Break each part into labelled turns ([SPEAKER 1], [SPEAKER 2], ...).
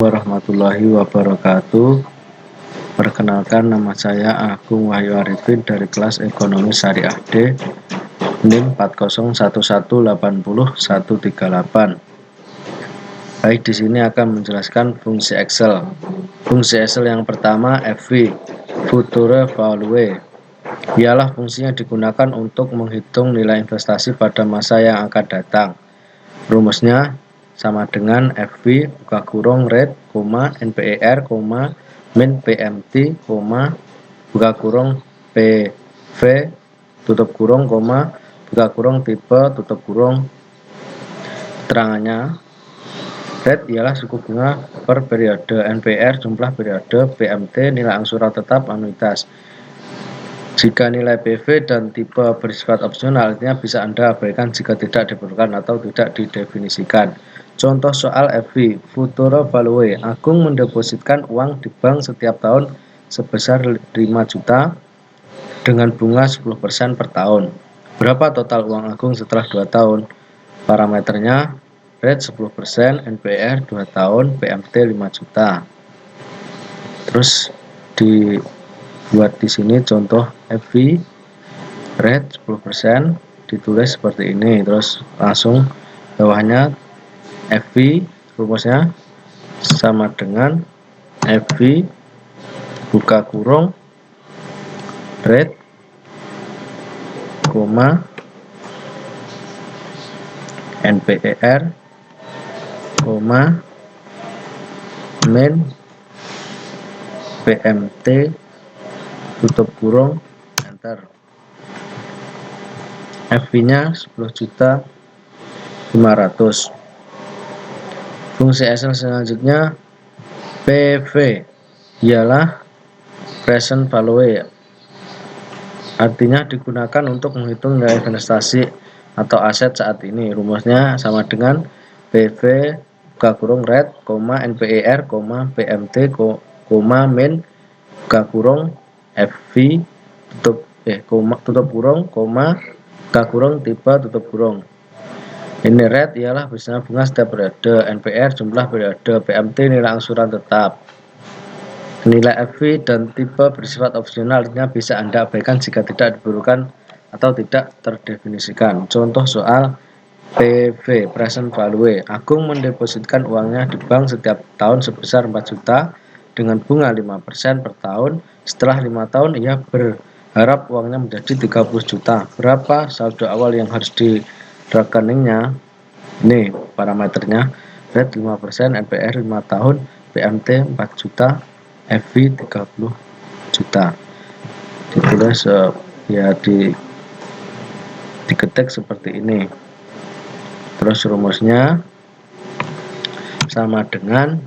[SPEAKER 1] Warahmatullahi wabarakatuh. Perkenalkan, nama saya Agung Wahyu Arifin dari kelas Ekonomi Syariah D, NIM 401180138. Baik, di sini akan menjelaskan fungsi Excel. Fungsi Excel yang pertama, FV, Future Value, ialah fungsinya digunakan untuk menghitung nilai investasi pada masa yang akan datang. Rumusnya sama dengan FV buka kurung rate, NPER, min PMT, buka kurung PV, tutup kurung, buka kurung tipe, tutup kurung. Keterangannya, rate ialah suku bunga per periode, NPR jumlah periode, PMT nilai angsuran tetap anuitas. Jika nilai PV dan tipe bersifat opsional, artinya bisa Anda abaikan jika tidak diperlukan atau tidak didefinisikan. Contoh soal FV, Future Value. Agung mendepositkan uang di bank setiap tahun sebesar 5 juta dengan bunga 10% per tahun. Berapa total uang Agung setelah 2 tahun? Parameternya, rate 10%, NPR 2 tahun, PMT 5 juta. Terus dibuat di sini contoh FV, rate 10%, ditulis seperti ini. Terus langsung bawahnya FV, rumusnya sama dengan FV buka kurung rate, NPER, min PMT, tutup kurung, enter. FV-nya 10.500.000. Fungsi Excel selanjutnya, PV, ialah present value, artinya digunakan untuk menghitung nilai investasi atau aset saat ini. Rumusnya sama dengan PV buka kurung rate, NPER, PMT, min buka kurung FV, tutup kurung, buka kurung tipe, tutup kurung. Ini rate ialah besaran bunga setiap periode, NPR jumlah periode, PMT nilai angsuran tetap. Nilai FV dan tipe bersifat opsional, artinya bisa Anda abaikan jika tidak diperlukan atau tidak terdefinisikan. Contoh soal PV, present value. Agung mendepositkan uangnya di bank setiap tahun sebesar 4 juta dengan bunga 5% per tahun. Setelah 5 tahun ia berharap uangnya menjadi 30 juta. Berapa saldo awal yang harus di rekeningnya? Ini parameternya, rate 5%, NPR 5 tahun, PMT 4 juta, FV 30 juta. Ditulis ya diketik seperti ini. Terus rumusnya sama dengan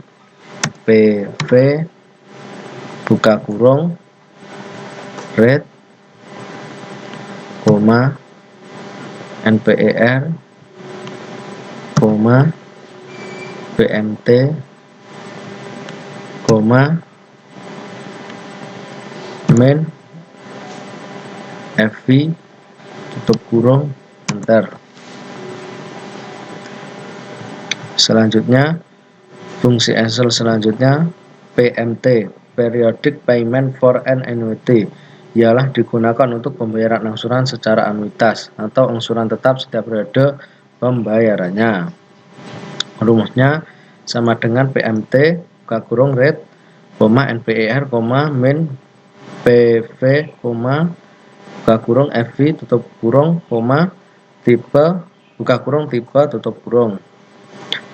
[SPEAKER 1] PV buka kurung rate, NPER, PMT, min FV, tutup kurung, enter. Selanjutnya, fungsi Excel selanjutnya, PMT, Periodic Payment for an Annuity, ialah digunakan untuk pembayaran angsuran secara anuitas atau angsuran tetap setiap periode pembayarannya. Rumusnya sama dengan PMT buka kurung rate, NPER, min PV, buka kurung FV, tutup kurung, tipe, buka kurung tipe, tutup kurung.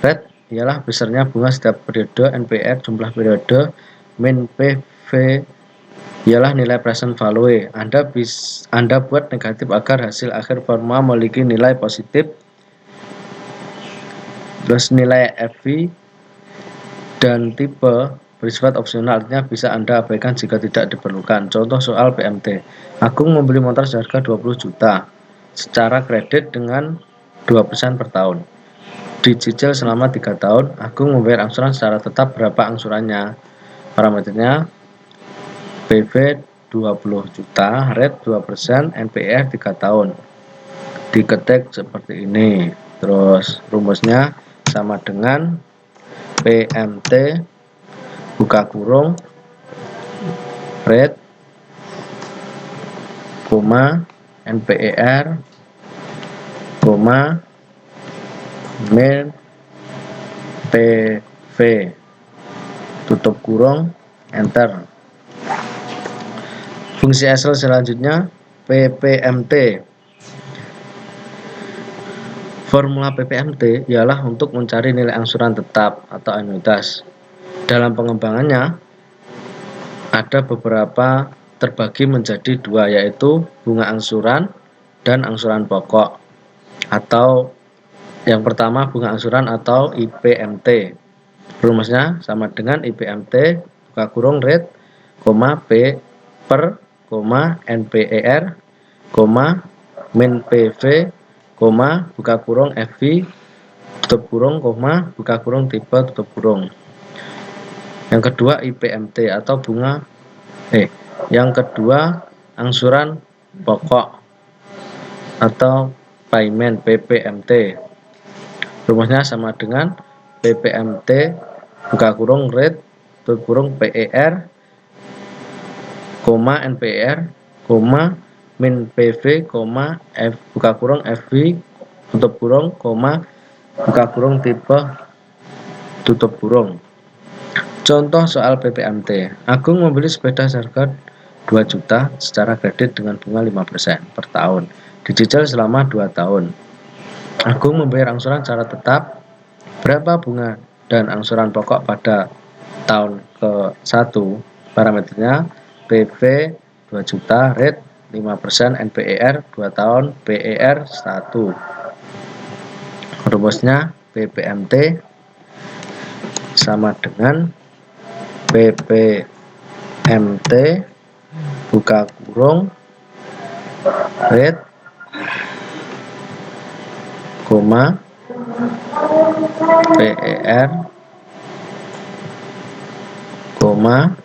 [SPEAKER 1] Rate ialah besarnya bunga setiap periode, NPR jumlah periode, min PV ialah nilai present value. Anda buat negatif agar hasil akhir formula memiliki nilai positif. Terus nilai FV dan tipe bersifat opsional, artinya bisa Anda abaikan jika tidak diperlukan. Contoh soal PMT. Agung membeli motor seharga 20 juta secara kredit dengan 2% per tahun. Dicicil selama 3 tahun. Agung membayar angsuran secara tetap. Berapa angsurannya? Parameternya PV 20 juta, rate 2%, NPR 3 tahun. Diketik seperti ini. Terus rumusnya sama dengan PMT buka kurung rate, koma NPER, koma min PV, tutup kurung, enter. Fungsi Excel selanjutnya PPMT. Formula PPMT ialah untuk mencari nilai angsuran tetap atau anuitas. Dalam pengembangannya ada beberapa terbagi menjadi dua, yaitu bunga angsuran dan angsuran pokok, atau yang pertama bunga angsuran atau IPMT. Rumusnya sama dengan IPMT buka kurung rate, koma P per, koma NPER, koma min PV, koma buka kurung FV, tutup kurung, koma buka kurung tipe tutup kurung. Yang kedua IPMT atau bunga yang kedua angsuran pokok atau payment PPMT. Rumusnya sama dengan PPMT buka kurung rate, tutup kurung PER, koma NPER, koma min PV, koma buka kurung FV, tutup kurung, koma buka kurung tipe tutup kurung. Contoh soal PPMT. Agung membeli sepeda seharga 2 juta secara kredit dengan bunga 5% per tahun, dicicil selama 2 tahun. Agung membayar angsuran secara tetap. Berapa bunga dan angsuran pokok pada tahun ke-1? Parameternya PV 2 juta, rate 5%, NPER 2 tahun, PER 1. Rumusnya PPMT sama dengan PPMT buka kurung rate, koma PER, koma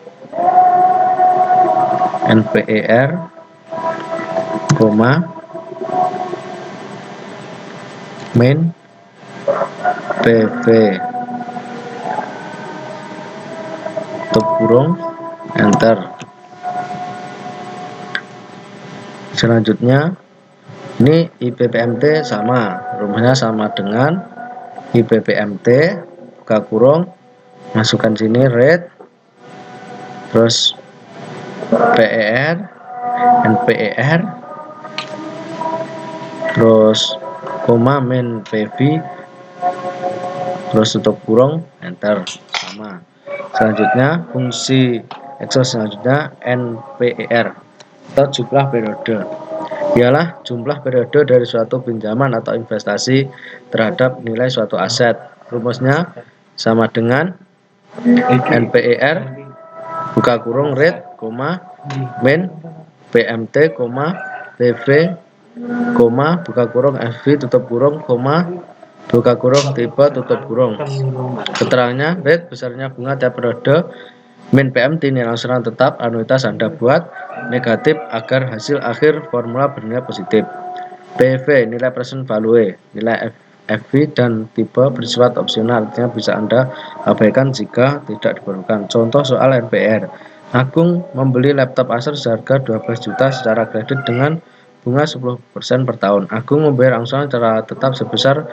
[SPEAKER 1] NPER, koma min PV, tutup kurung, enter. Selanjutnya ini IPPMT sama, rumusnya sama dengan IPPMT buka kurung, masukkan sini rate, terus PER, NPER, terus koma min PV, terus tutup kurung, enter, sama. Selanjutnya fungsi Excel selanjutnya NPER atau jumlah periode, ialah jumlah periode dari suatu pinjaman atau investasi terhadap nilai suatu aset. Rumusnya sama dengan NPER buka kurung rate, koma min PMT, koma PV, koma buka kurung FV, tutup kurung, koma buka kurung tipe tutup kurung. Keterangannya rate besarnya bunga tiap periode, min PMT nilai angsuran tetap anuitas Anda buat negatif agar hasil akhir formula bernilai positif. PV nilai present value, nilai FV dan tipe bersifat opsional, artinya bisa Anda abaikan jika tidak diperlukan. Contoh soal NPR. Agung membeli laptop Acer seharga 12 juta secara kredit dengan bunga 10% per tahun. Agung membayar angsuran secara tetap sebesar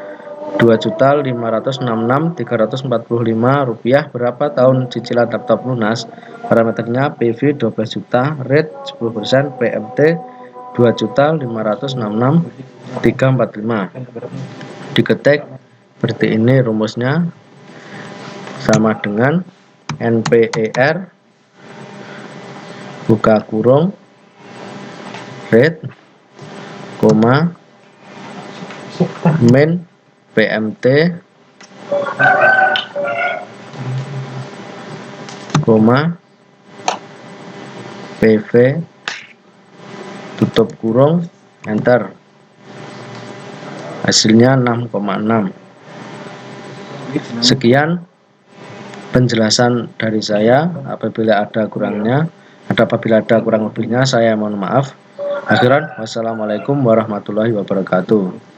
[SPEAKER 1] Rp2.566.345. Berapa tahun cicilan laptop lunas? Parameternya PV 12 juta, rate 10%, PMT 2.566.345. Diketik seperti ini rumusnya, sama dengan NPER buka kurung rate, koma min PMT, koma PV, tutup kurung, enter. Hasilnya 6,6. Sekian penjelasan dari saya. Apabila ada kurang lebihnya saya mohon maaf. Akhiran, wassalamualaikum warahmatullahi wabarakatuh.